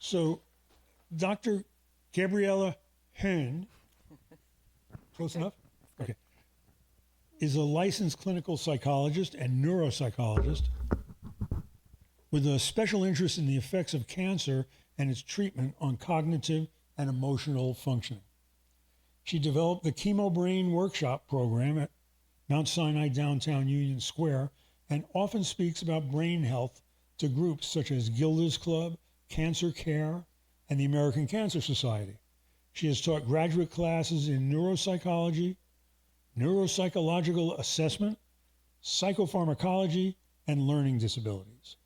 So, Dr. Gabriella Hearn, close enough? Okay. Is a licensed clinical psychologist and neuropsychologist with a special interest in the effects of cancer and its treatment on cognitive and emotional functioning. She developed the Chemo Brain Workshop program at Mount Sinai downtown Union Square and often speaks about brain health to groups such as Gilda's Club, Cancer Care, and the American Cancer Society. She has taught graduate classes in neuropsychology, neuropsychological assessment, psychopharmacology, and learning disabilities.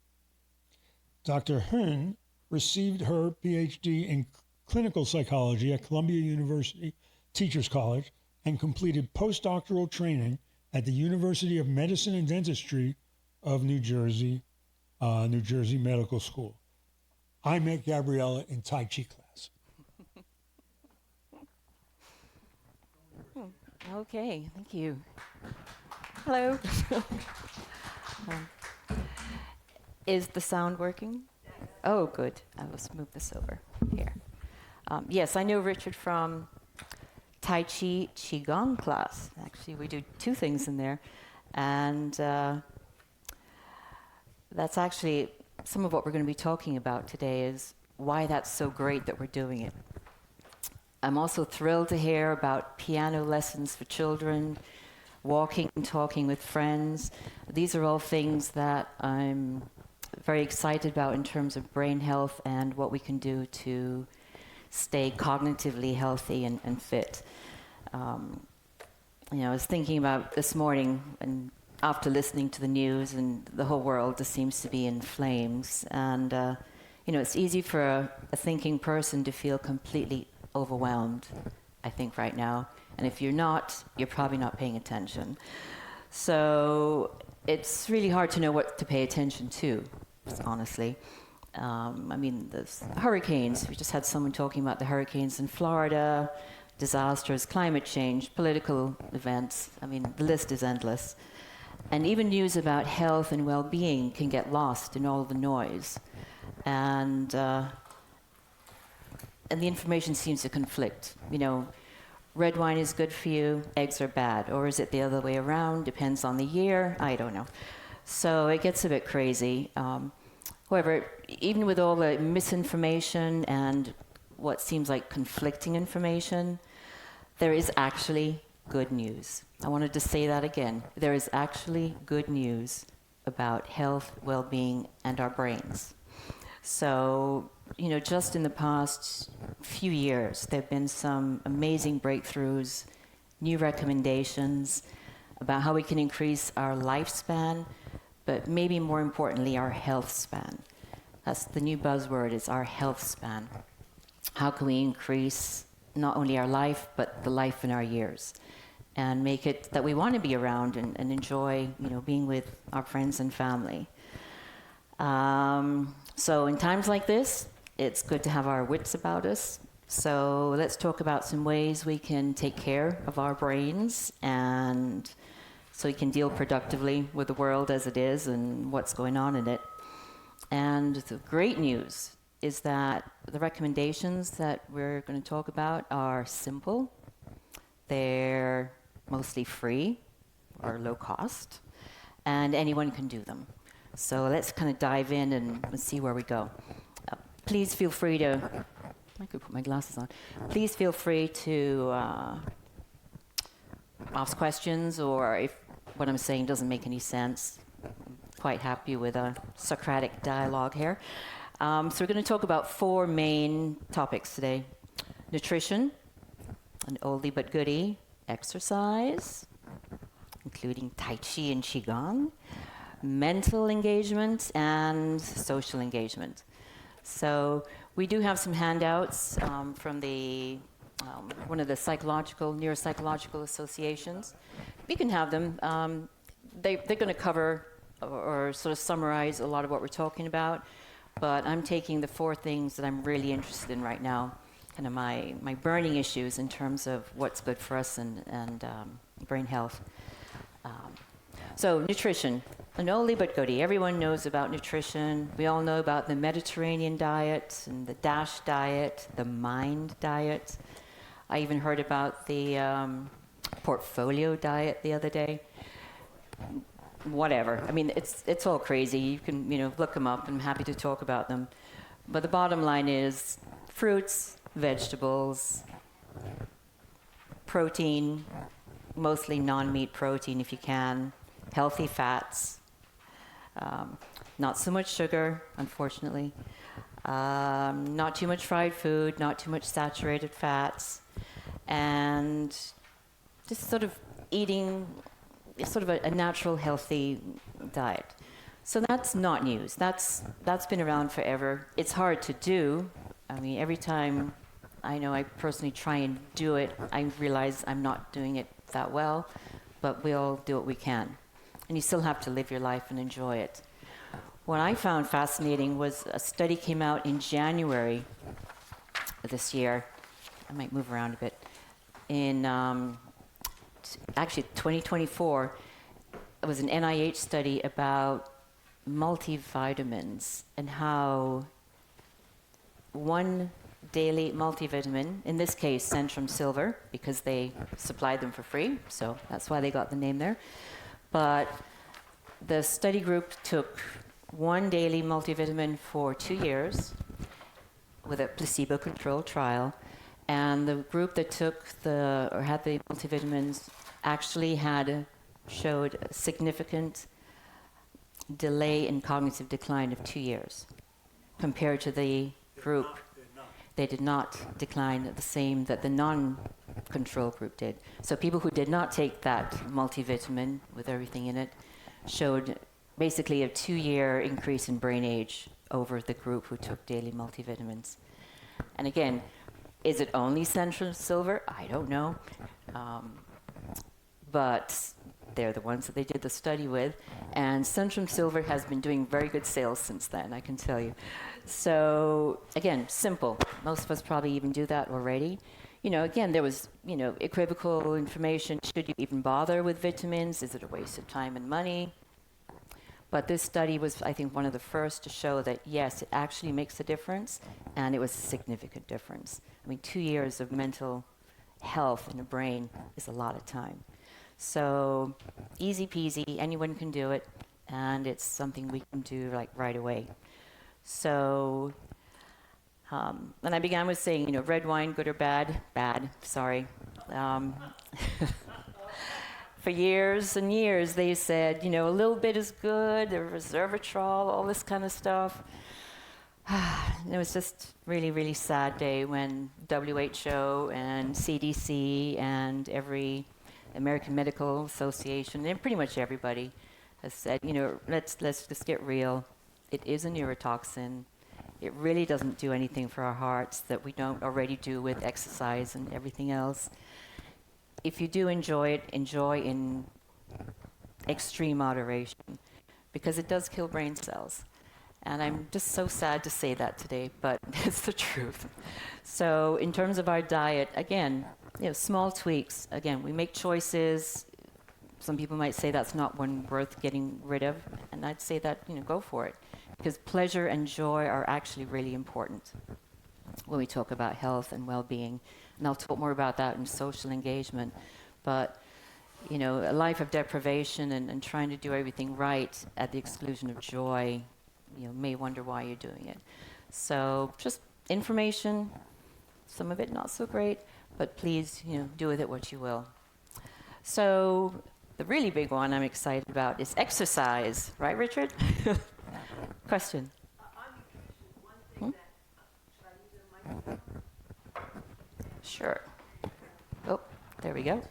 Dr. Hearn received her PhD in clinical psychology at Columbia University Teachers College and completed postdoctoral training at the University of Medicine and Dentistry of New Jersey Medical School. I met Gabriella in Tai Chi class. Okay, thank you. Hello. Is the sound working? Oh, good. I will move this over here. Yes, I know Richard from Tai Chi Qigong class. Actually, we do two things in there. And that's actually some of what we're going to be talking about today is why that's so great that we're doing it. I'm also thrilled to hear about piano lessons for children, walking and talking with friends. These are all things that I'm very excited about in terms of brain health and what we can do to stay cognitively healthy and fit. I was thinking about this morning, and after listening to the news, and the whole world just seems to be in flames. And it's easy for a thinking person to feel completely overwhelmed, I think, right now. And if you're not, you're probably not paying attention. So it's really hard to know what to pay attention to, honestly. There's hurricanes. We just had someone talking about the hurricanes in Florida, disasters, climate change, political events. The list is endless. And even news about health and well-being can get lost in all the noise. And the information seems to conflict. Red wine is good for you, eggs are bad. Or is it the other way around? Depends on the year. I don't know. So it gets a bit crazy. However, even with all the misinformation and what seems like conflicting information, there is actually good news. I wanted to say that again. There is actually good news about health, well-being, and our brains. So, just in the past few years, there have been some amazing breakthroughs, new recommendations about how we can increase our lifespan, but maybe more importantly, our health span. That's the new buzzword, is our health span. How can we increase not only our life, but the life in our years, and make it that we want to be around and enjoy, being with our friends and family. So in times like this, it's good to have our wits about us. So let's talk about some ways we can take care of our brains, and so we can deal productively with the world as it is and what's going on in it. And the great news is that the recommendations that we're going to talk about are simple. They're mostly free or low cost, and anyone can do them. So let's kind of dive in and see where we go. Please feel free to, I could put my glasses on. Please feel free to ask questions, or if what I'm saying doesn't make any sense. I'm quite happy with a Socratic dialogue here. So we're going to talk about four main topics today. Nutrition, an oldie but goodie, exercise, including Tai Chi and Qigong, mental engagement, and social engagement. So we do have some handouts from the one of the neuropsychological associations. You can have them. They're going to cover or sort of summarize a lot of what we're talking about, but I'm taking the four things that I'm really interested in right now, kind of my burning issues in terms of what's good for us and brain health. So nutrition, an oldie but goodie. Everyone knows about nutrition. We all know about the Mediterranean diet and the DASH diet, the MIND diet. I even heard about the portfolio diet the other day. Whatever. I mean, it's all crazy. You can, look them up. I'm happy to talk about them. But the bottom line is fruits, vegetables, protein, mostly non-meat protein if you can, healthy fats, not so much sugar, unfortunately, not too much fried food, not too much saturated fats, and just sort of eating sort of a natural, healthy diet. So that's not news. That's been around forever. It's hard to do. I mean, every time I personally try and do it, I realize I'm not doing it that well, but we'll do what we can. And you still have to live your life and enjoy it. What I found fascinating was a study came out in January of this year. I might move around a bit. In actually 2024, it was an NIH study about multivitamins and how one daily multivitamin, in this case Centrum Silver, because they supplied them for free, so that's why they got the name there. But the study group took one daily multivitamin for 2 years with a placebo-controlled trial, and the group that took had the multivitamins actually showed a significant delay in cognitive decline of 2 years compared to the group. They did not decline the same that the non-control group did. So people who did not take that multivitamin with everything in it showed basically a 2-year increase in brain age over the group who took daily multivitamins. And again, is it only Centrum Silver? I don't know. But they're the ones that they did the study with. And Centrum Silver has been doing very good sales since then, I can tell you. So again, simple. Most of us probably even do that already. Again, there was, equivocal information. Should you even bother with vitamins? Is it a waste of time and money? But this study was, I think, one of the first to show that, yes, it actually makes a difference, and it was a significant difference. I mean, 2 years of mental health in the brain is a lot of time. So easy peasy, anyone can do it, and it's something we can do right away. So, and I began with saying, red wine, good or bad? Bad, sorry. For years and years, they said, a little bit is good, the resveratrol, all this kind of stuff. And it was just really, really sad day when WHO and CDC and every American Medical Association and pretty much everybody has said, let's just get real. It is a neurotoxin. It really doesn't do anything for our hearts that we don't already do with exercise and everything else. If you do enjoy it, enjoy in extreme moderation, because it does kill brain cells. And I'm just so sad to say that today, but it's the truth. So in terms of our diet, again, small tweaks. Again, we make choices. Some people might say that's not one worth getting rid of, and I'd say that, go for it. Because pleasure and joy are actually really important when we talk about health and well-being. And I'll talk more about that in social engagement. But, a life of deprivation and trying to do everything right at the exclusion of joy, may wonder why you're doing it. So just information, some of it not so great, but please, do with it what you will. So the really big one I'm excited about is exercise. Right, Richard? Question? One thing should I use a microphone? Sure. Oh, there we go.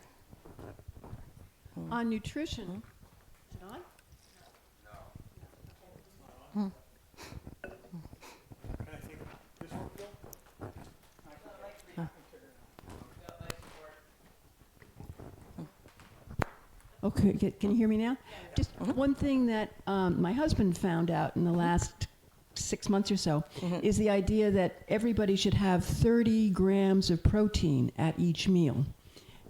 On nutrition. Is it on? Hmm. Okay, can you hear me now? Just one thing that my husband found out in the last 6 months or so is the idea that everybody should have 30 grams of protein at each meal,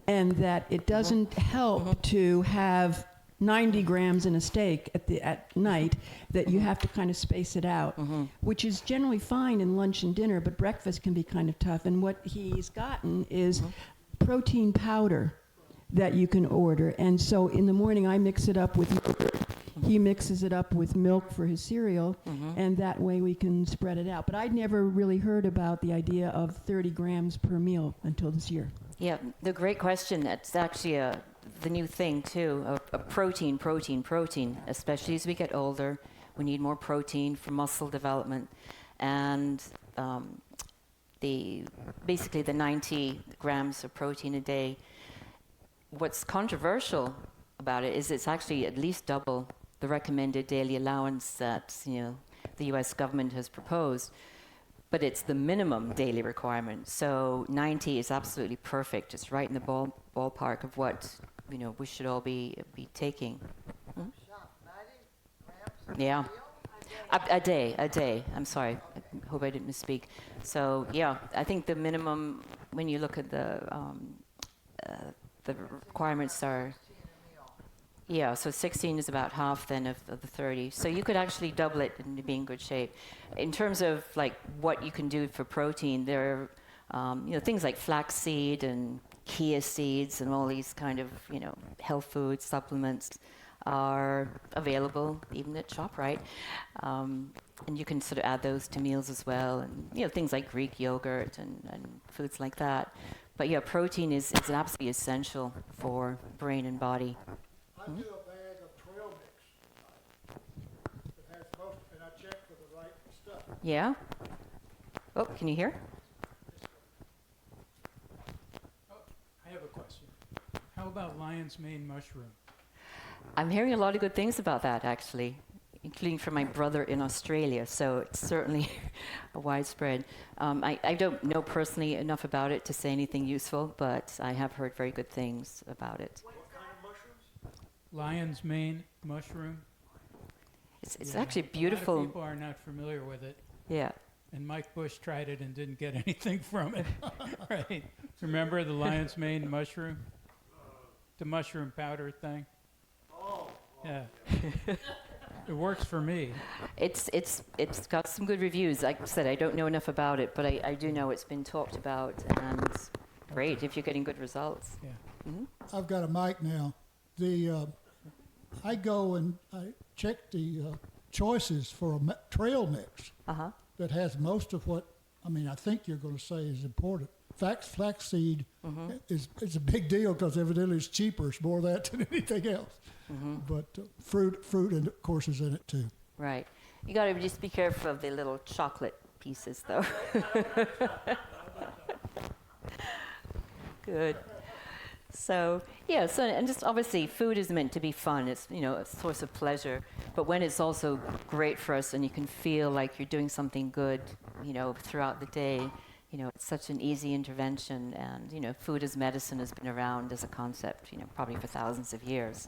and that it doesn't help to have 90 grams in a steak at night, that you have to kind of space it out, which is generally fine in lunch and dinner, but breakfast can be kind of tough. And what he's gotten is protein powder that you can order. And so in the morning, I mix it up with yogurt. He mixes it up with milk for his cereal, and that way we can spread it out. But I'd never really heard about the idea of 30 grams per meal until this year. Yeah, the great question. That's actually the new thing too, of protein, especially as we get older. We need more protein for muscle development. And basically the 90 grams of protein a day, what's controversial about it is it's actually at least double the recommended daily allowance that the U.S. government has proposed, but it's the minimum daily requirement. So 90 is absolutely perfect. It's right in the ballpark of what we should all be taking. Yeah, a day. I'm sorry. I hope I didn't misspeak. So yeah, I think the minimum when you look at the requirements are. Yeah, so 16 is about half then of the 30. So you could actually double it and be in good shape. In terms of like what you can do for protein, there are things like flaxseed and chia seeds and all these kind of health food supplements are available even at ShopRite. And you can sort of add those to meals as well, and things like Greek yogurt and foods like that. But yeah, protein is absolutely essential for brain and body. I do a bag of trail mix that has most, and I check for the right stuff. Yeah? Oh, can you hear? I have a question. How about lion's mane mushroom? I'm hearing a lot of good things about that, actually, including from my brother in Australia, so it's certainly a widespread. I don't know personally enough about it to say anything useful, but I have heard very good things about it. What kind of mushrooms? Lion's mane mushroom. It's Yeah. actually A lot beautiful. of people are not familiar with it, Yeah. and Mike Bush tried it and didn't get anything from it. Right? Remember the lion's mane mushroom? The mushroom powder thing? Oh, Yeah. It works for me. It's got some good reviews. Like I said, I don't know enough about it, but I do know it's been talked about, and it's great if you're getting good results. Yeah. I've got a mic now. I go and I check the choices for a trail mix Uh-huh. that has most of what I think you're going to say is important. Flaxseed is a big deal because evidently it's cheaper. It's more of that than anything else. But fruit, and of course, is in it too. Right. You got to just be careful of the little chocolate pieces, though. Good. So, yeah, and just obviously food is meant to be fun. It's, a source of pleasure. But when it's also great for us and you can feel like you're doing something good, throughout the day, it's such an easy intervention. And, food as medicine has been around as a concept, probably for thousands of years.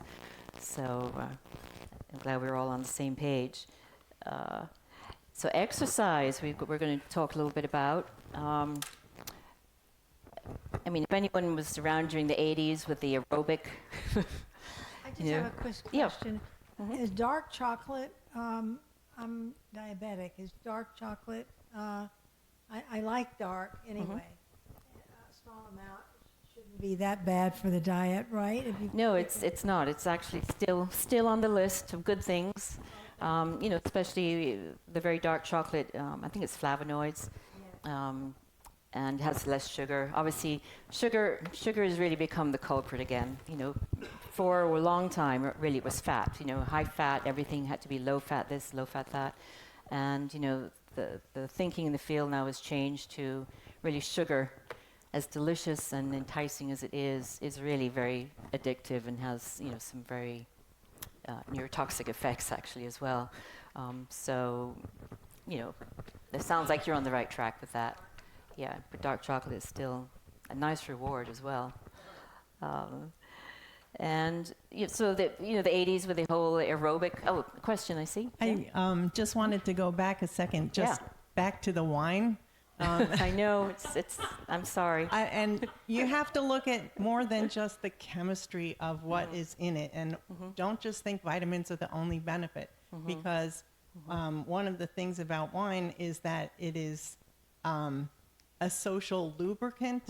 So I'm glad we're all on the same page. So exercise, we're going to talk a little bit about. If anyone was around during the 80s with the aerobic. I just have a quick Yeah. question. Is dark chocolate, I'm diabetic, is dark chocolate, I like dark anyway. A small amount shouldn't be that bad for the diet, right? No, it's not. It's actually still on the list of good things. Especially the very dark chocolate. I think it's flavonoids. And has less sugar. Obviously, sugar has really become the culprit again. For a long time, it was fat. High fat, everything had to be low fat this, low fat that. And, the thinking in the field now has changed to really sugar, as delicious and enticing as it is really very addictive and has, some very neurotoxic effects actually as well. It sounds like you're on the right track with that. Yeah, but dark chocolate is still a nice reward as well. So the 80s with the whole aerobic. Oh, question I see. I just wanted to go back a second, just Yeah. back to the wine. I know I'm sorry. And you have to look at more than just the chemistry of what is in it, and don't just think vitamins are the only benefit, because one of the things about wine is that it is a social lubricant,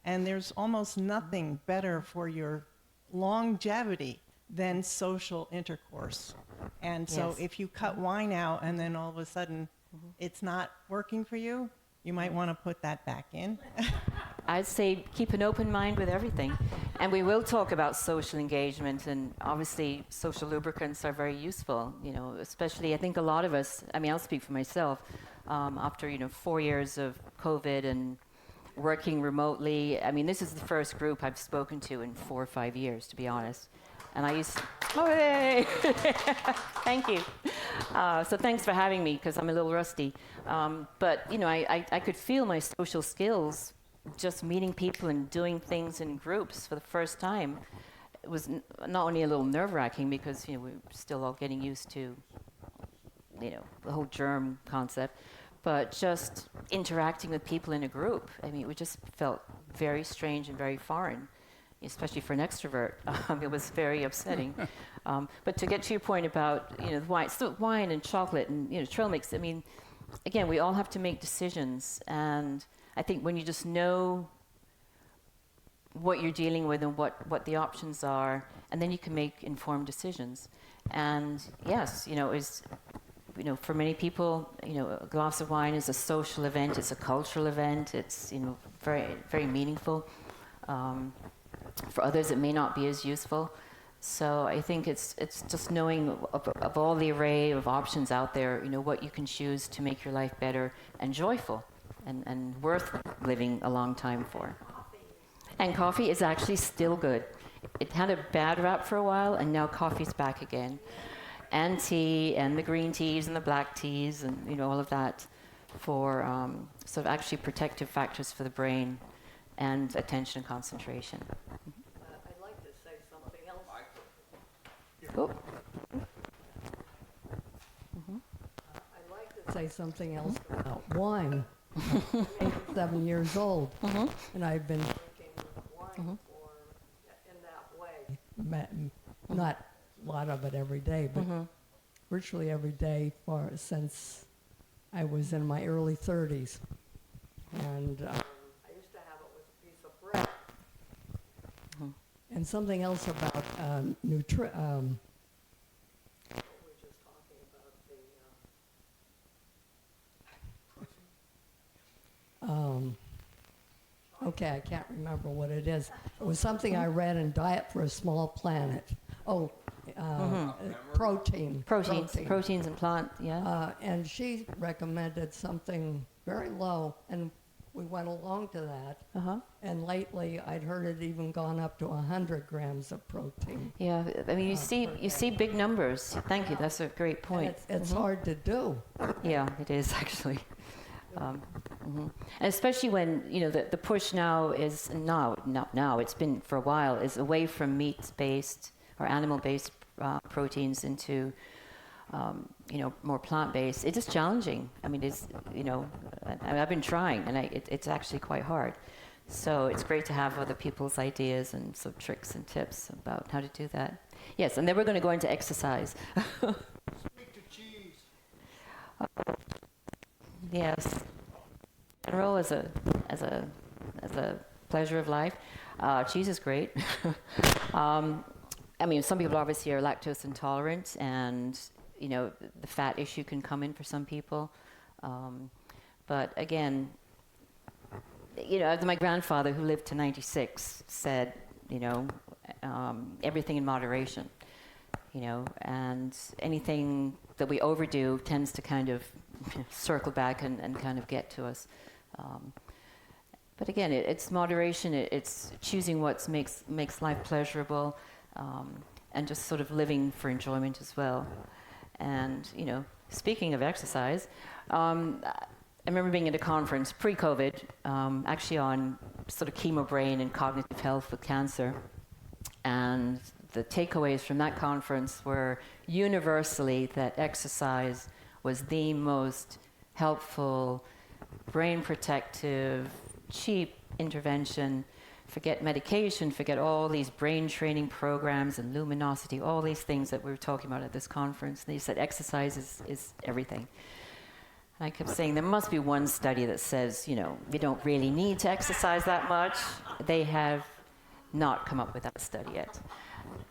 and there's almost nothing better for your longevity than social intercourse. And so Yes. if you cut wine out and then all of a sudden it's not working for you, you might want to put that back in. I'd say keep an open mind with everything. And we will talk about social engagement, and obviously social lubricants are very useful, especially I think a lot of us, I'll speak for myself, after, 4 years of COVID and working remotely. This is the first group I've spoken to in 4 or 5 years, to be honest. And I used oh, hey! Thank you. So thanks for having me, because I'm a little rusty. But, I could feel my social skills just meeting people and doing things in groups for the first time. It was not only a little nerve-wracking because, we're still all getting used to, the whole germ concept, but just interacting with people in a group. It just felt very strange and very foreign, especially for an extrovert. It was very upsetting. But to get to your point about, the wine, so wine and chocolate and, trail mix, again, we all have to make decisions. And I think when you just know what you're dealing with and what the options are, and then you can make informed decisions. And yes, for many people, a glass of wine is a social event, it's a cultural event, it's, very, very meaningful. For others, it may not be as useful. So I think it's just knowing of all the array of options out there, what you can choose to make your life better and joyful and worth living a long time for. And coffee is actually still good. It had a bad rap for a while, and now coffee's back again. And tea, and the green teas, and the black teas, and all of that for sort of actually protective factors for the brain and attention and concentration. I'd like to say something else. Oh. I'd like to say something else about wine. I'm 87 years old, and I've been drinking wine in that way. Not a lot of it every day, but virtually every day since I was in my early 30s. And I used to have it with a piece of bread. And something else about we were just talking about okay, I can't remember what it is. It was something I read in Diet for a Small Planet. Oh, protein. Proteins and plant, yeah. And she recommended something very low, and we went along to that. And lately, I'd heard it even gone up to 100 grams of protein. Yeah, you see big numbers. Thank you, that's a great point. And it's hard to do. Yeah, it is actually. And especially when, the push now is, not now, it's been for a while, is away from meat-based or animal-based proteins into, more plant-based. It's just challenging. It's, I've been trying, and it's actually quite hard. So it's great to have other people's ideas and some tricks and tips about how to do that. Yes, and then we're going to go into exercise. Speak to cheese. Yes. In general, as a pleasure of life, cheese is great. Some people obviously are lactose intolerant, and the fat issue can come in for some people. But again, my grandfather, who lived to 96, said, everything in moderation. And anything that we overdo tends to kind of circle back and kind of get to us. But again, it's moderation. It's choosing what makes life pleasurable, and just sort of living for enjoyment as well. And speaking of exercise, I remember being at a conference pre-COVID, actually on sort of chemo brain and cognitive health with cancer, and the takeaways from that conference were universally that exercise was the most helpful brain protective, cheap intervention. Forget medication, forget all these brain training programs and luminosity, all these things that we were talking about at this conference. They said exercise is everything. I kept saying there must be one study that says, you don't really need to exercise that much. They have not come up with that study yet,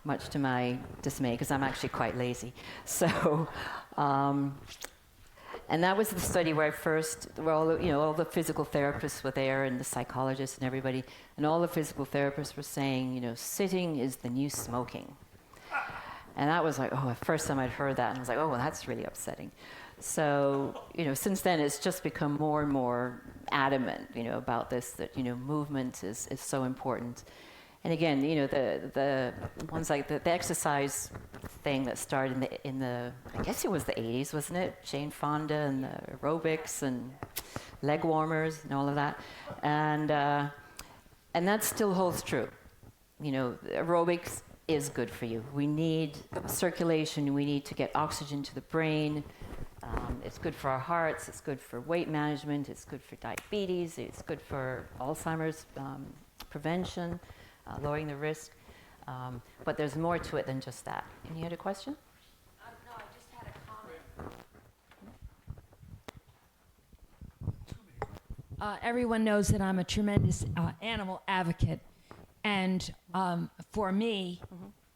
much to my dismay, because I'm actually quite lazy. So, and that was the study where all the physical therapists were there, and the psychologists and everybody, and all the physical therapists were saying, sitting is the new smoking. And that was like, the first time I'd heard that, and I was like, well, that's really upsetting. So, since then it's just become more and more adamant, about this, that, movement is so important. And again, the ones like the exercise thing that started in the I guess it was the 80s, wasn't it? Jane Fonda and the aerobics and leg warmers and all of that. And that still holds true. Aerobics is good for you. We need circulation. We need to get oxygen to the brain. It's good for our hearts. It's good for weight management. It's good for diabetes. It's good for Alzheimer's prevention, lowering the risk. But there's more to it than just that. And you had a question? No, I just had a comment. Everyone knows that I'm a tremendous animal advocate. And for me,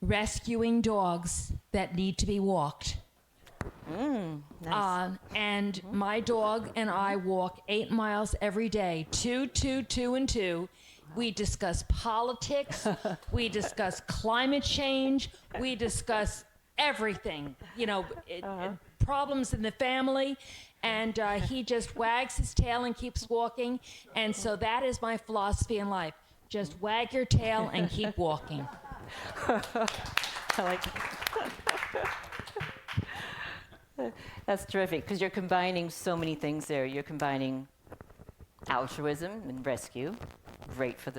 rescuing dogs that need to be walked. Nice. And my dog and I walk 8 miles every day, 2, 2, 2, and 2. We discuss politics. We discuss climate change. We discuss everything, problems in the family. And he just wags his tail and keeps walking. And so that is my philosophy in life. Just wag your tail and keep walking. I like that. That's terrific, because you're combining so many things there. You're combining altruism and rescue, great for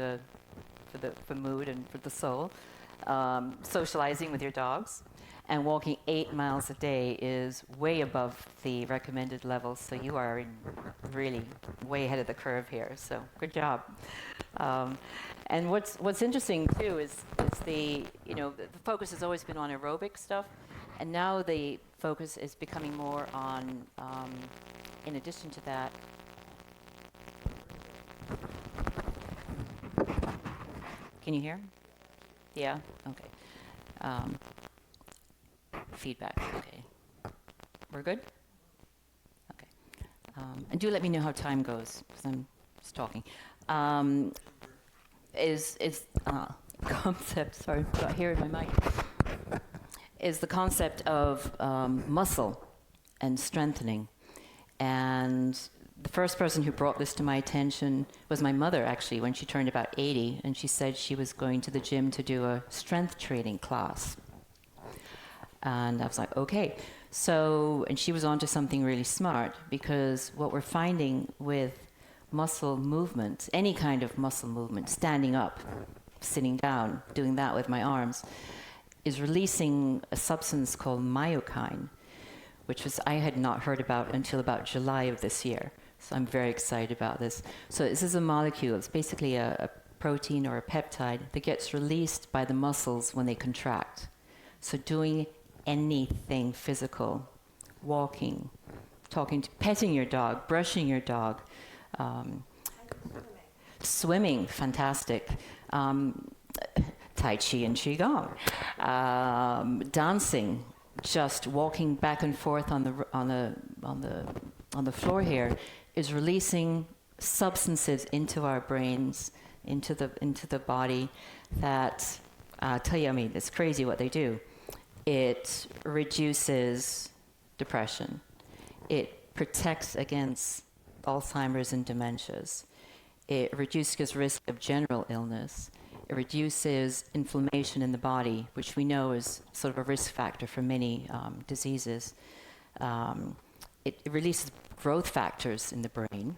mood and for the soul. Socializing with your dogs, and walking 8 miles a day is way above the recommended levels. So you are really way ahead of the curve here. So good job. And what's interesting too is the focus has always been on aerobic stuff, and now the focus is becoming more on, in addition to that. Can you hear? Yeah? Okay. Feedback. Okay. We're good? Okay. And do let me know how time goes, because I'm just talking. Concept, sorry, got here in my mic, is the concept of muscle and strengthening. And the first person who brought this to my attention was my mother, actually, when she turned about 80, and she said she was going to the gym to do a strength training class. And I was like, okay. So, and she was onto something really smart, because what we're finding with muscle movement, any kind of muscle movement, standing up, sitting down, doing that with my arms, is releasing a substance called myokine, which I had not heard about until about July of this year. So I'm very excited about this. So this is a molecule. It's basically a protein or a peptide that gets released by the muscles when they contract. So doing anything physical, walking, petting your dog, brushing your dog, swimming, fantastic. Tai Chi and Qigong, dancing, just walking back and forth on the floor here is releasing substances into our brains, into the body that I'll tell you, it's crazy what they do. It reduces depression. It protects against Alzheimer's and dementias. It reduces risk of general illness. It reduces inflammation in the body, which we know is sort of a risk factor for many diseases. It releases growth factors in the brain,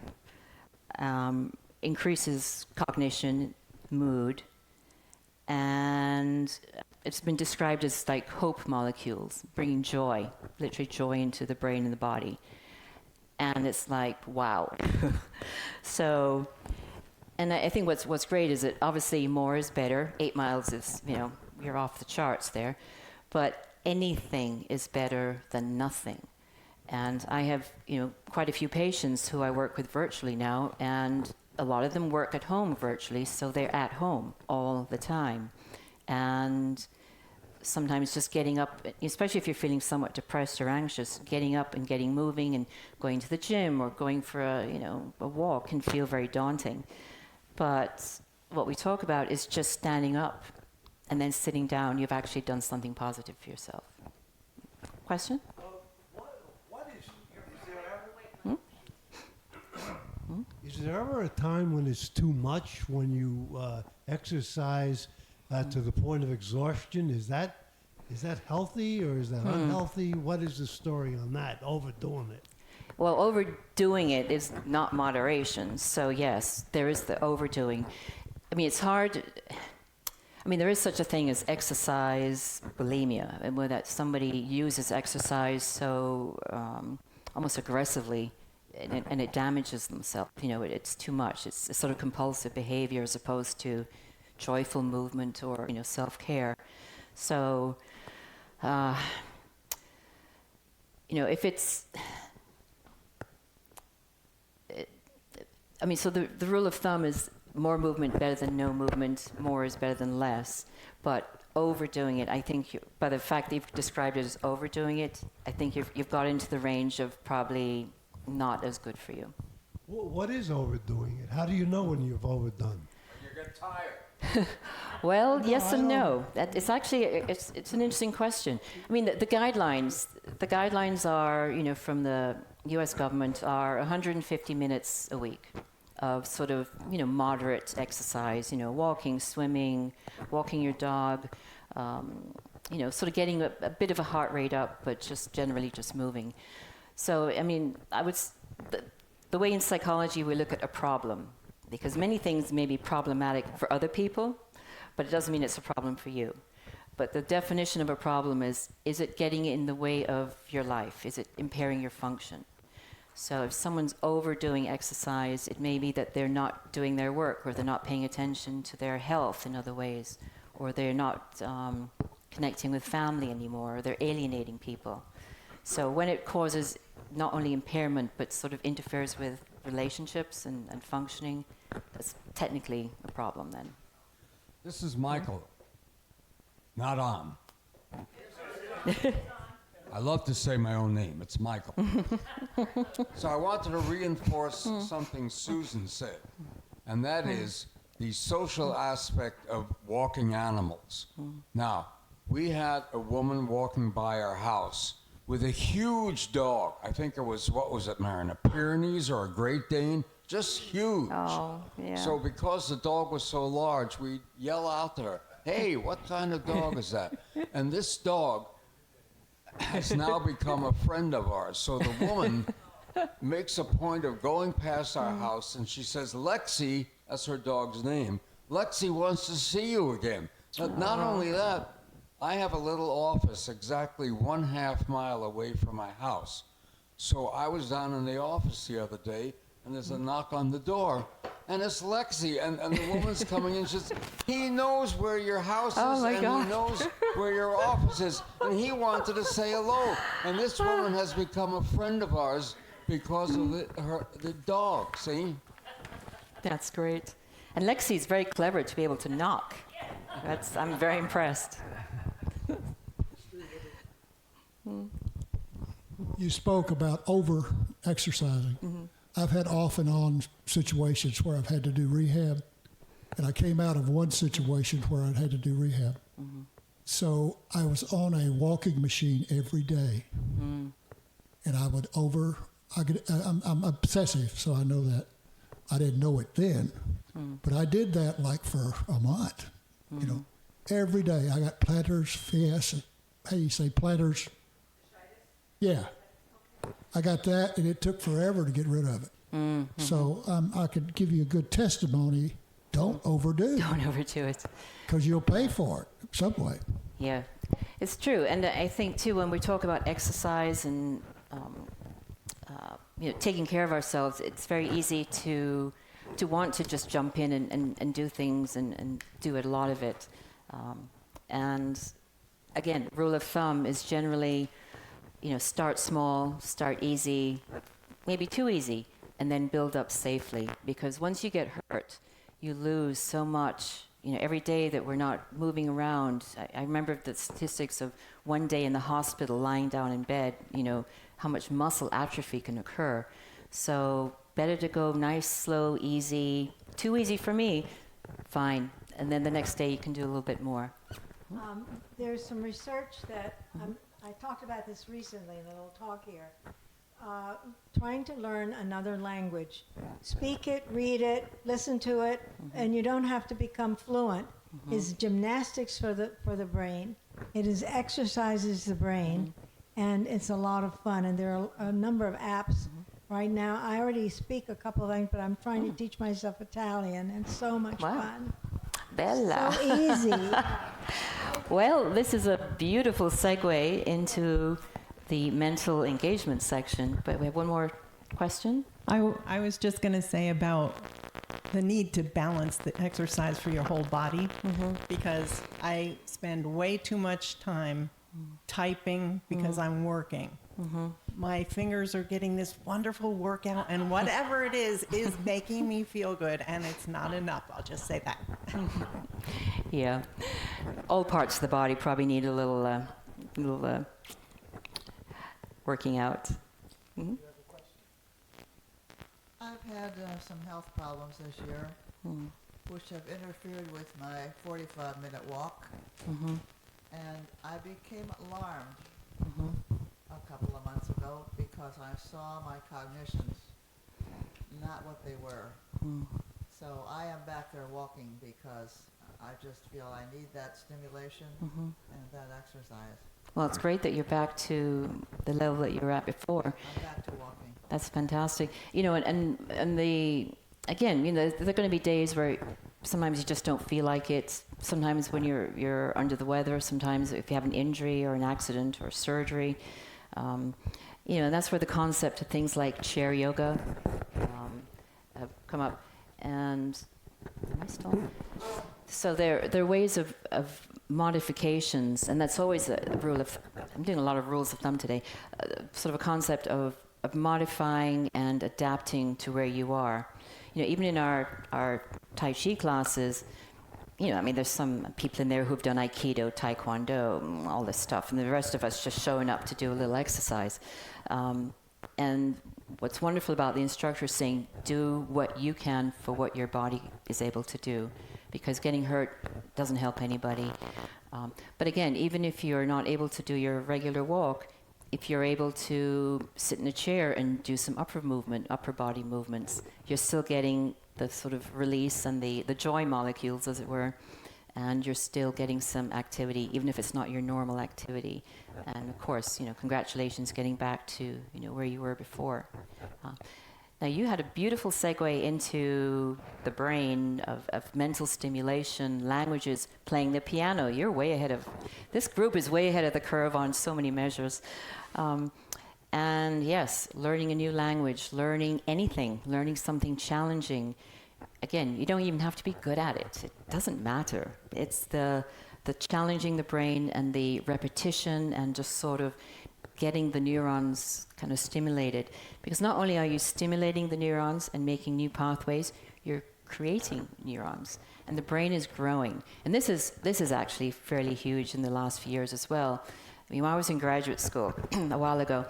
increases cognition, mood, and it's been described as like hope molecules, bringing joy, literally joy into the brain and the body. and it's like, wow. So, and I think what's great is that obviously more is better. 8 miles is, you know, you're off the charts there, but anything is better than nothing. And I have, you know, quite a few patients who I work with virtually now, and a lot of them work at home virtually, so they're at home all the time. And sometimes just getting up, especially if you're feeling somewhat depressed or anxious, getting up and getting moving and going to the gym or going for a walk can feel very daunting. But what we talk about is just standing up and then sitting down. You've actually done something positive for yourself. Question? Is there ever a time when it's too much, when you exercise to the point of exhaustion? Is that healthy or is that unhealthy? What is the story on that, overdoing it? Well, overdoing it is not moderation. So yes, there is the overdoing. I mean, it's hard. I mean, there is such a thing as exercise bulimia, and where that somebody uses exercise so almost aggressively, and it damages themselves. You know, it's too much. It's a sort of compulsive behavior as opposed to joyful movement or, you know, self-care. So, you know, if it's, I mean, so the rule of thumb is more movement better than no movement, more is better than less. But overdoing it, I think, by the fact that you've described it as overdoing it, I think you've got into the range of probably not as good for you. What is overdoing it? How do you know when you've overdone? You get tired. Well, yes and no. It's actually it's an interesting question. I mean, the guidelines are, you know, from the U.S. government are 150 minutes a week of sort of, you know, moderate exercise. You know, walking, swimming, walking your dog. You know, sort of getting a bit of a heart rate up, but just generally just moving. So, I mean, the way in psychology we look at a problem, because many things may be problematic for other people, but it doesn't mean it's a problem for you. But the definition of a problem is it getting in the way of your life? Is it impairing your function? So if someone's overdoing exercise, it may be that they're not doing their work, or they're not paying attention to their health in other ways, or they're not connecting with family anymore, or they're alienating people. So when it causes not only impairment, but sort of interferes with relationships and functioning, that's technically a problem then. This is Michael, not on. I love to say my own name. It's Michael. So I wanted to reinforce something Susan said, and that is the social aspect of walking animals. Now, we had a woman walking by our house with a huge dog. I think it was, what was it, Marion, a Pyrenees or a Great Dane? Just huge. Oh, yeah. So because the dog was so large, we'd yell out to her, "Hey, what kind of dog is that?" And this dog has now become a friend of ours. So the woman makes a point of going past our house, and she says, "Lexi," that's her dog's name, "Lexi wants to see you again." But not only that, I have a little office exactly 1/2 mile away from my house. So I was down in the office the other day, and there's a knock on the door, and it's Lexi, and the woman's coming in. She says, "He knows where your house is, and God. he knows where your office is, and he wanted to say hello." And this woman has become a friend of ours because of the dog, see? That's great. And Lexi's very clever to be able to knock. I'm very impressed. You spoke about over exercising. I've had off and on situations where I've had to do rehab, and I came out of one situation where I'd had to do rehab. So I was on a walking machine every day, and I would I'm obsessive, so I know that. I didn't know it then, but I did that like for a month, you know, every day. I got plantar fasciitis. How do you say plantar? Yeah. I got that, and it took forever to get rid of it. So I could give you a good testimony. Don't overdo. Don't overdo it. Because you'll pay for it some way. Yeah, it's true. And I think, too, when we talk about exercise and taking care of ourselves, it's very easy to want to just jump in and do things and do a lot of it. And again, rule of thumb is generally, start small, start easy, maybe too easy, and then build up safely. Because once you get hurt, you lose so much. Every day that we're not moving around, I remember the statistics of one day in the hospital lying down in bed, how much muscle atrophy can occur. So better to go nice, slow, easy. Too easy for me, fine. And then the next day you can do a little bit more. There's some research that I talked about this recently in a little talk here. Trying to learn another language. Speak it, read it, listen to it, and you don't have to become fluent. It's gymnastics for the brain. It is exercises the brain, and it's a lot of fun. And there are a number of apps right now. I already speak a couple of things, but I'm trying to teach myself Italian, and so much fun. Bella. So easy. Well, this is a beautiful segue into the mental engagement section, but we have one more question. I was just going to say about the need to balance the exercise for your whole body, because I spend way too much time typing because I'm working. My fingers are getting this wonderful workout, and whatever it is making me feel good, and it's not enough. I'll just say that. Yeah, all parts of the body probably need a little working out. I've had some health problems this year, which have interfered with my 45-minute walk, and I became alarmed a couple of months ago because I saw my cognitions not what they were. So I am back there walking because I just feel I need that stimulation and that exercise. Well, it's great that you're back to the level that you were at before. I'm back to walking. That's fantastic. And again, there are going to be days where sometimes you just don't feel like it. Sometimes when you're under the weather, sometimes if you have an injury or an accident or surgery, and that's where the concept of things like chair yoga have come up. And am I still? So there are ways of modifications, and that's always a rule of. I'm doing a lot of rules of thumb today. Sort of a concept of modifying and adapting to where you are. Even in our Tai Chi classes, there's some people in there who've done Aikido, Taekwondo, all this stuff, and the rest of us just showing up to do a little exercise. And what's wonderful about the instructor is saying, do what you can for what your body is able to do, because getting hurt doesn't help anybody. But again, even if you're not able to do your regular walk, if you're able to sit in a chair and do some upper body movements, you're still getting the sort of release and the joy molecules, as it were, and you're still getting some activity, even if it's not your normal activity. And of course, congratulations getting back to, where you were before. Now, you had a beautiful segue into the brain of mental stimulation, languages, playing the piano. You're way ahead of, this group is way ahead of the curve on so many measures. And yes, learning a new language, learning anything, learning something challenging. Again, you don't even have to be good at it. It doesn't matter. It's the challenging the brain and the repetition and just sort of getting the neurons kind of stimulated. Because not only are you stimulating the neurons and making new pathways, you're creating neurons. And the brain is growing. And this is actually fairly huge in the last few years as well. When I was in graduate school a while ago,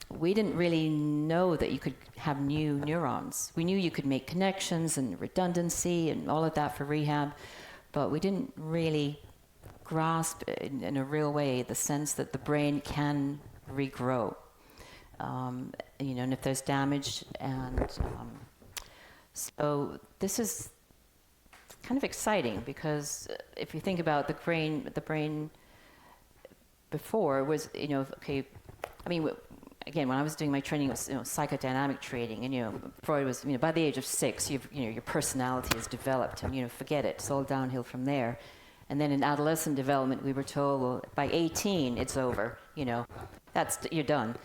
we didn't really know that you could have new neurons. We knew you could make connections and redundancy and all of that for rehab, but we didn't really grasp in a real way the sense that the brain can regrow. And if there's damage, and so this is kind of exciting, because if you think about the brain before was, again, when I was doing my training, it was psychodynamic training, and Freud was, by the age of 6, your personality is developed, and forget it, it's all downhill from there. And then in adolescent development, we were told, well, by 18, it's over, you're done.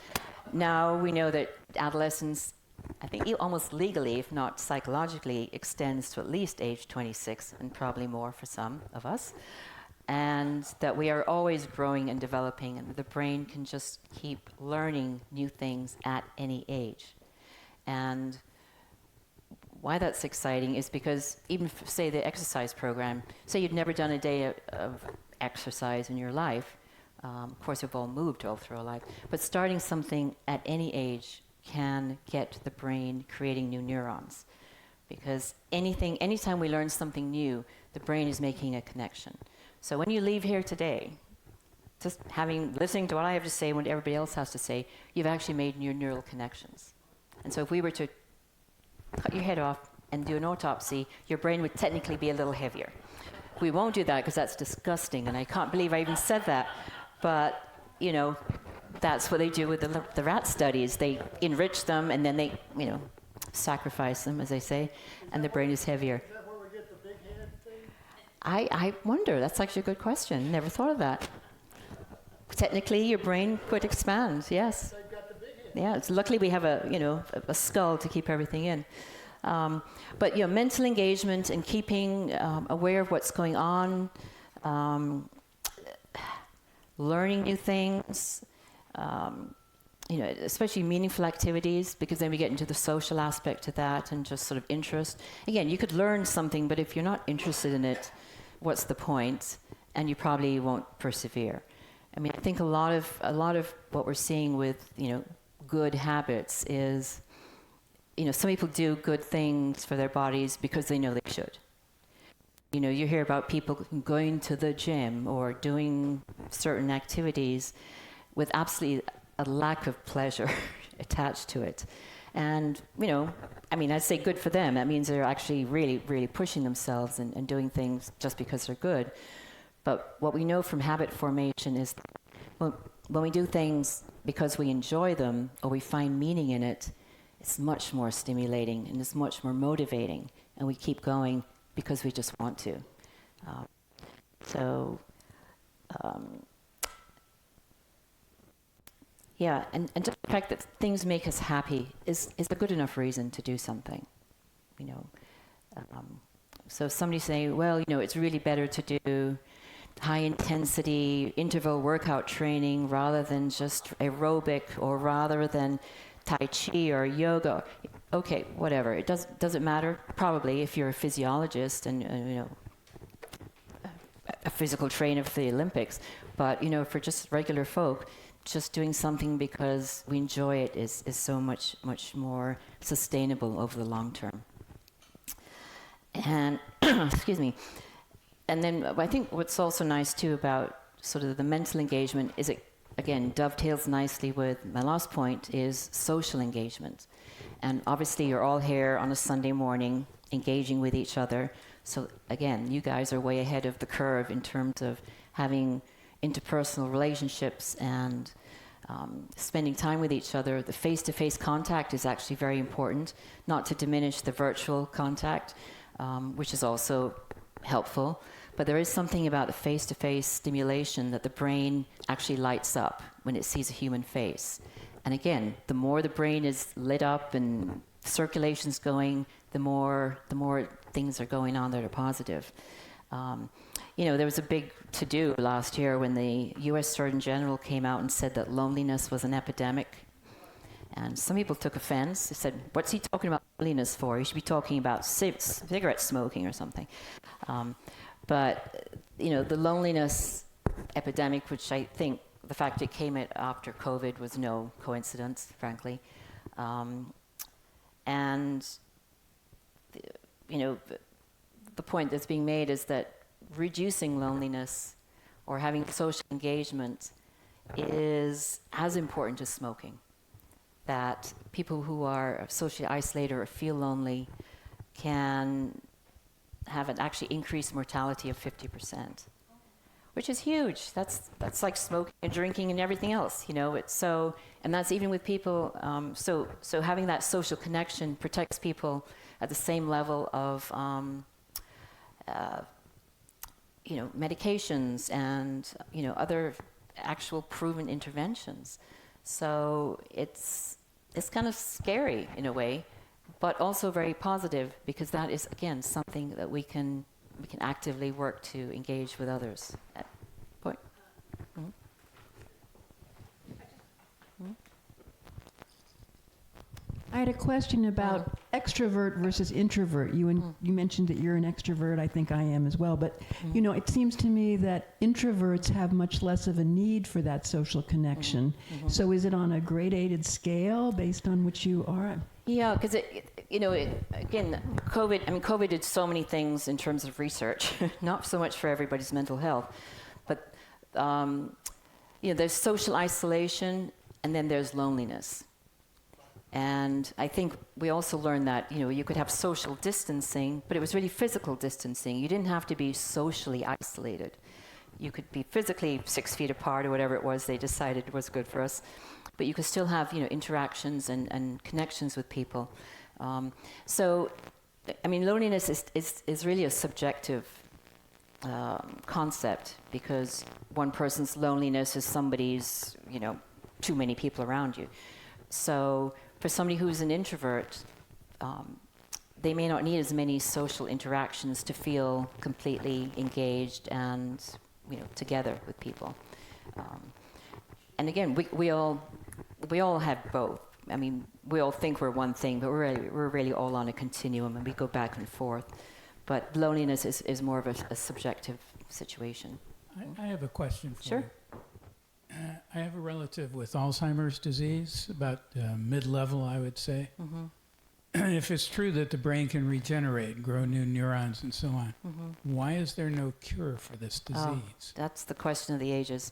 now we know that adolescence, I think almost legally, if not psychologically, extends to at least age 26 and probably more for some of us. And that we are always growing and developing, and the brain can just keep learning new things at any age. And why that's exciting is because even say the exercise program, say you'd never done a day of exercise in your life, of course we've all moved all through our life, but starting something at any age can get the brain creating new neurons. Because anytime we learn something new, the brain is making a connection. So when you leave here today, just listening to what I have to say and what everybody else has to say, you've actually made new neural connections. And so if we were to cut your head off and do an autopsy, your brain would technically be a little heavier. We won't do that because that's disgusting, and I can't believe I even said that. But, you know, that's what they do with the rat studies. They enrich them and then they, you know, sacrifice them, as they say, and the brain is heavier. Is that where we get the big head thing? I wonder. That's actually a good question. Never thought of that. Technically, your brain could expand. Yes. They've got the big head. Yeah. Luckily, we have a skull to keep everything in. But mental engagement and keeping aware of what's going on, learning new things. Especially meaningful activities, because then we get into the social aspect of that and just sort of interest. Again, you could learn something, but if you're not interested in it, what's the point? And you probably won't persevere. I mean, I think a lot of what we're seeing with, good habits is, some people do good things for their bodies because they know they should. You hear about people going to the gym or doing certain activities with absolutely a lack of pleasure attached to it. And, I'd say good for them. That means they're actually really, really pushing themselves and doing things just because they're good. But what we know from habit formation is when we do things because we enjoy them or we find meaning in it, it's much more stimulating and it's much more motivating. And we keep going because we just want to. Yeah, and just the fact that things make us happy is a good enough reason to do something, So if somebody's saying, well, it's really better to do high-intensity interval workout training rather than just aerobic or rather than Tai Chi or yoga. Okay, whatever. Does it matter? Probably if you're a physiologist and, a physical trainer for the Olympics. But, for just regular folk, just doing something because we enjoy it is so much, much more sustainable over the long term. And, excuse me. And then I think what's also nice too about sort of the mental engagement is it, again, dovetails nicely with my last point is social engagement. And obviously you're all here on a Sunday morning engaging with each other. So again, you guys are way ahead of the curve in terms of having interpersonal relationships and spending time with each other. The face-to-face contact is actually very important, not to diminish the virtual contact, which is also helpful. But there is something about the face-to-face stimulation that the brain actually lights up when it sees a human face. And again, the more the brain is lit up and circulation's going, the more things are going on that are positive. There was a big to-do last year when the U.S. Surgeon General came out and said that loneliness was an epidemic. And some people took offense. They said, what's he talking about loneliness for? He should be talking about cigarette smoking or something. But the loneliness epidemic, which I think the fact it came after COVID was no coincidence, frankly. And the point that's being made is that reducing loneliness or having social engagement is as important as smoking. That people who are socially isolated or feel lonely can have an actually increased mortality of 50%, which is huge. That's like smoking and drinking and everything else, It's so, and that's even with people. So having that social connection protects people at the same level of, medications and other actual proven interventions. So it's kind of scary in a way, but also very positive, because that is, again, something that we can actively work to engage with others. Point. Mhm. I had a question about extrovert versus introvert. You mentioned that you're an extrovert. I think I am as well. But you know, it seems to me that introverts have much less of a need for that social connection. So is it on a gradated scale based on which you are? Yeah, because again, COVID did so many things in terms of research, not so much for everybody's mental health, but there's social isolation, and then there's loneliness. And I think we also learned that, you could have social distancing, but it was really physical distancing. You didn't have to be socially isolated. You could be physically 6 feet apart or whatever it was they decided was good for us, but you could still have, interactions and connections with people. Loneliness is really a subjective concept, because one person's loneliness is somebody's, too many people around you. So for somebody who's an introvert, they may not need as many social interactions to feel completely engaged and together with people. And again, we all have both. I mean, we all think we're one thing, but we're really all on a continuum, and we go back and forth. But loneliness is more of a subjective situation. I have a question for Sure. you. I have a relative with Alzheimer's disease, about mid-level, I would say. If it's true that the brain can regenerate, grow new neurons, and so on, why is there no cure for this disease? That's the question of the ages.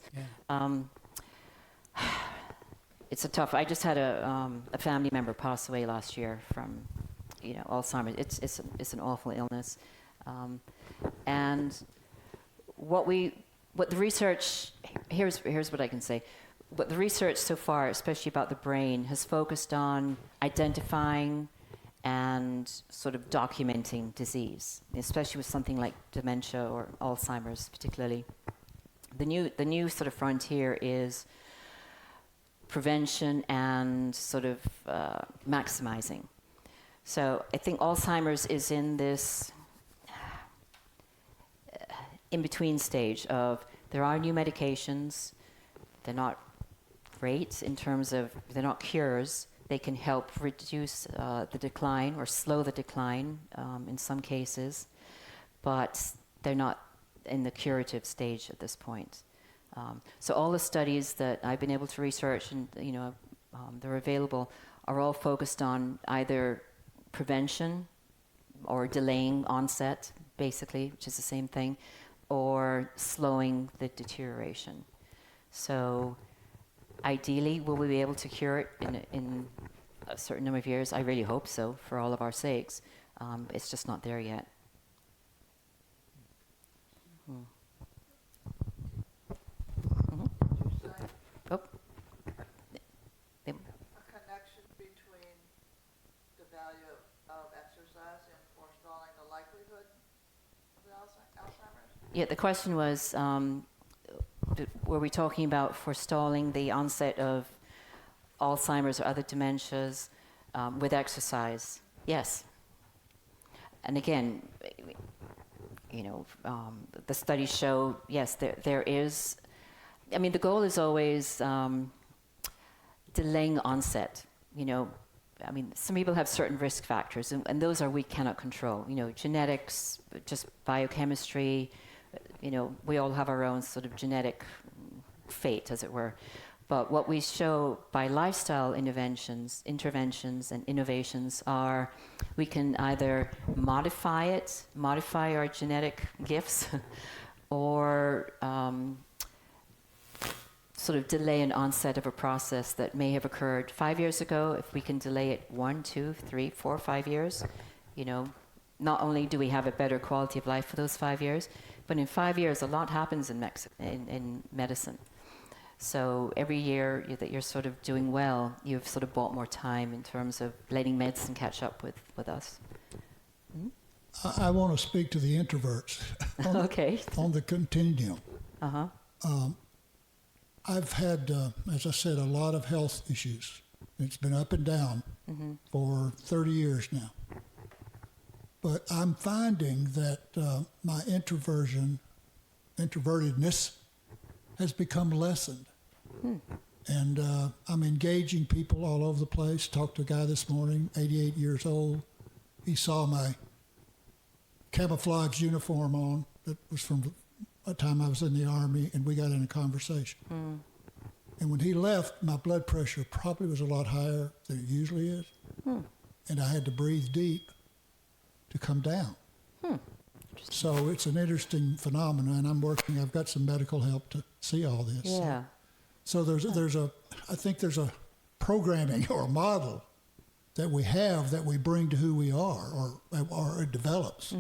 Yeah. It's a tough. I just had a family member pass away last year from, Alzheimer's. It's an awful illness, and what the research, here's what I can say. What the research so far, especially about the brain, has focused on identifying and sort of documenting disease, especially with something like dementia or Alzheimer's particularly. The new sort of frontier is prevention and sort of maximizing. So I think Alzheimer's is in this in-between stage of, there are new medications, they're not great in terms of, they're not cures, they can help reduce the decline or slow the decline in some cases, but they're not in the curative stage at this point. So all the studies that I've been able to research and they're available are all focused on either prevention or delaying onset, basically, which is the same thing, or slowing the deterioration. So ideally, will we be able to cure it in a certain number of years? I really hope so, for all of our sakes. It's just not there yet. Oh. A connection between the value of exercise and forestalling the likelihood of the Alzheimer's? Yeah, the question was, were we talking about forestalling the onset of Alzheimer's or other dementias with exercise? Yes. And again, the studies show, yes, there is. I mean, the goal is always delaying onset. Some people have certain risk factors, and those we cannot control. Genetics, just biochemistry. We all have our own sort of genetic fate, as it were. But what we show by lifestyle interventions, and innovations are, we can either modify our genetic gifts, or sort of delay an onset of a process that may have occurred 5 years ago. If we can delay it 1, 2, 3, 4, 5 years, not only do we have a better quality of life for those 5 years, but in 5 years, a lot happens in medicine. So every year that you're sort of doing well, you've sort of bought more time in terms of letting medicine catch up with us. I want to speak to the introverts Okay. on the continuum. Uh-huh. I've had, as I said, a lot of health issues. It's been up and down for 30 years now. But I'm finding that my introvertedness has become lessened. And I'm engaging people all over the place. Talked to a guy this morning, 88 years old. He saw my camouflage uniform on that was from a time I was in the Army, and we got in a conversation. And when he left, my blood pressure probably was a lot higher than it usually is. And I had to breathe deep to come down. So it's an interesting phenomenon, and I've got some medical help to see all this. Yeah. So I think there's a programming or a model that we have that we bring to who we are, or it develops.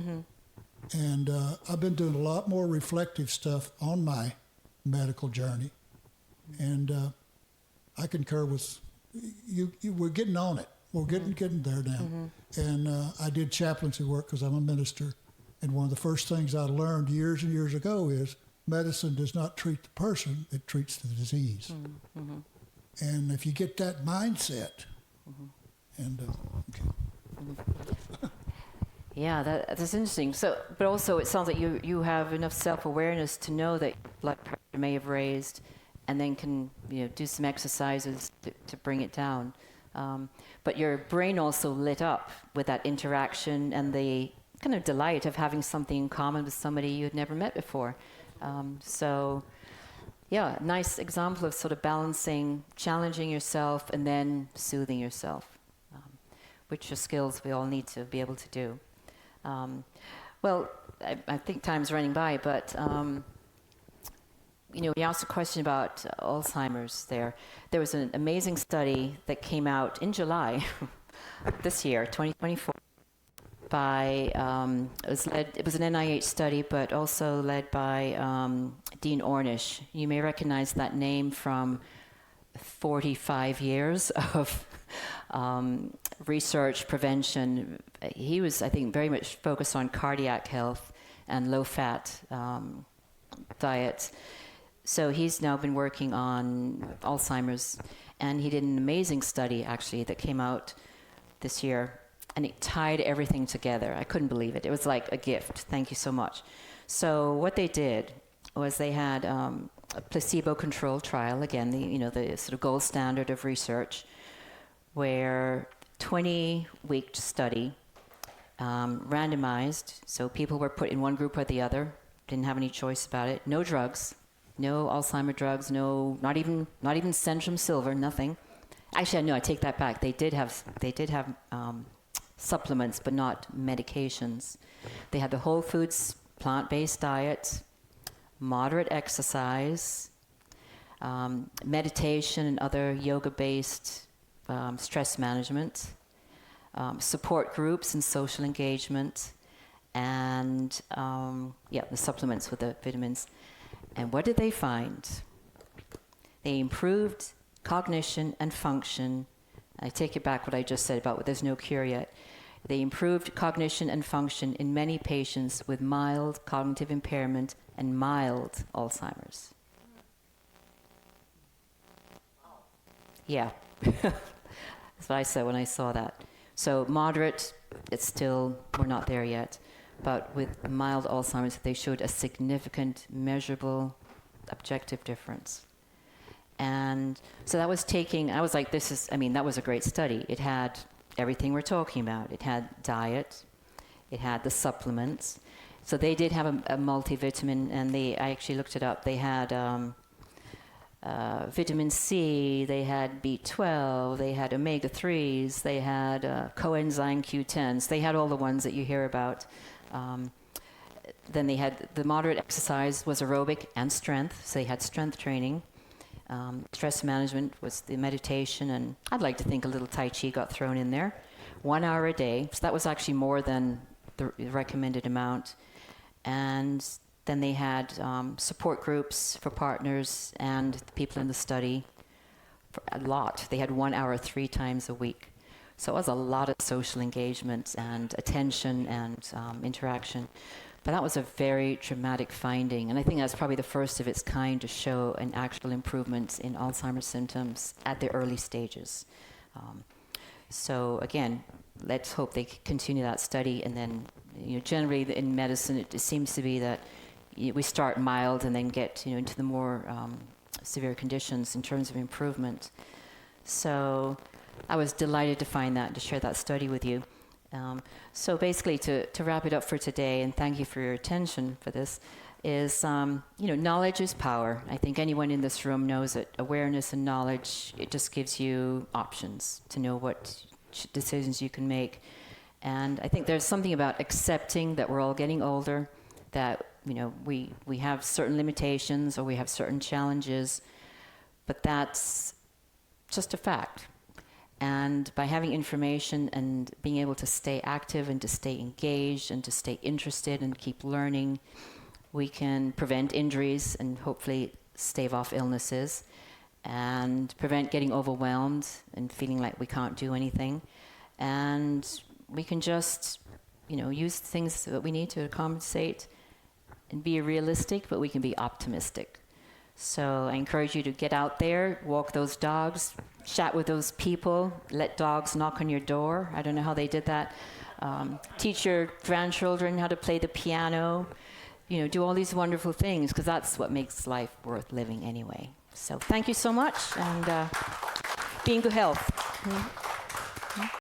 And I've been doing a lot more reflective stuff on my medical journey, and I concur with you. We're getting on it. We're getting there now. And I did chaplaincy work because I'm a minister, and one of the first things I learned years and years ago is medicine does not treat the person, it treats the disease. And if you get that mindset, and Yeah, that's interesting. So, but also it sounds like you have enough self-awareness to know that your blood pressure may have raised, and then can do some exercises to bring it down. But your brain also lit up with that interaction and the kind of delight of having something in common with somebody you had never met before. So, yeah, nice example of sort of balancing, challenging yourself, and then soothing yourself, which are skills we all need to be able to do. Well, I think time's running by, but you asked a question about Alzheimer's there. There was an amazing study that came out in July this year, 2024, by, it was an NIH study, but also led by Dean Ornish. You may recognize that name from 45 years of research, prevention. He was, I think, very much focused on cardiac health and low-fat diet. So he's now been working on Alzheimer's, and he did an amazing study, actually, that came out this year, and it tied everything together. I couldn't believe it. It was like a gift. Thank you so much. So what they did was they had a placebo-controlled trial, again, the sort of gold standard of research, where 20-week study, randomized, so people were put in one group or the other, didn't have any choice about it. No drugs, no Alzheimer drugs, no, not even Centrum Silver, nothing. Actually, no, I take that back. They did have supplements, but not medications. They had the whole foods, plant-based diet, moderate exercise, meditation and other yoga-based stress management, support groups and social engagement, and the supplements with the vitamins. And what did they find? They improved cognition and function. I take it back what I just said about there's no cure yet. They improved cognition and function in many patients with mild cognitive impairment and mild Alzheimer's. Yeah. That's what I said when I saw that. So moderate, we're not there yet. But with mild Alzheimer's, they showed a significant, measurable, objective difference. And so that was I was like, that was a great study. It had everything we're talking about. It had diet, it had the supplements. So they did have a multivitamin, and I actually looked it up. They had vitamin C, they had B12, they had omega-3s, they had coenzyme Q10s. They had all the ones that you hear about. Then they had the moderate exercise was aerobic and strength, so they had strength training. Stress management was the meditation, and I'd like to think a little Tai Chi got thrown in there. 1 hour a day, so that was actually more than the recommended amount. And then they had support groups for partners and the people in the study, for a lot. They had 1 hour 3 times a week. So it was a lot of social engagement and attention and interaction. But that was a very dramatic finding, and I think that's probably the first of its kind to show an actual improvement in Alzheimer's symptoms at the early stages. So again, let's hope they continue that study, and then generally in medicine it seems to be that we start mild and then get into the more severe conditions in terms of improvement. So I was delighted to find that and to share that study with you. So basically, to wrap it up for today, and thank you for your attention for this, is knowledge is power. I think anyone in this room knows that awareness and knowledge, it just gives you options to know what decisions you can make. And I think there's something about accepting that we're all getting older, that we have certain limitations or we have certain challenges, but that's just a fact. And by having information and being able to stay active and to stay engaged and to stay interested and keep learning, we can prevent injuries and hopefully stave off illnesses and prevent getting overwhelmed and feeling like we can't do anything. And we can just, use things that we need to compensate and be realistic, but we can be optimistic. So I encourage you to get out there, walk those dogs, chat with those people, let dogs knock on your door. I don't know how they did that. Teach your grandchildren how to play the piano. Do all these wonderful things, because that's what makes life worth living anyway. So thank you so much, and be in good health.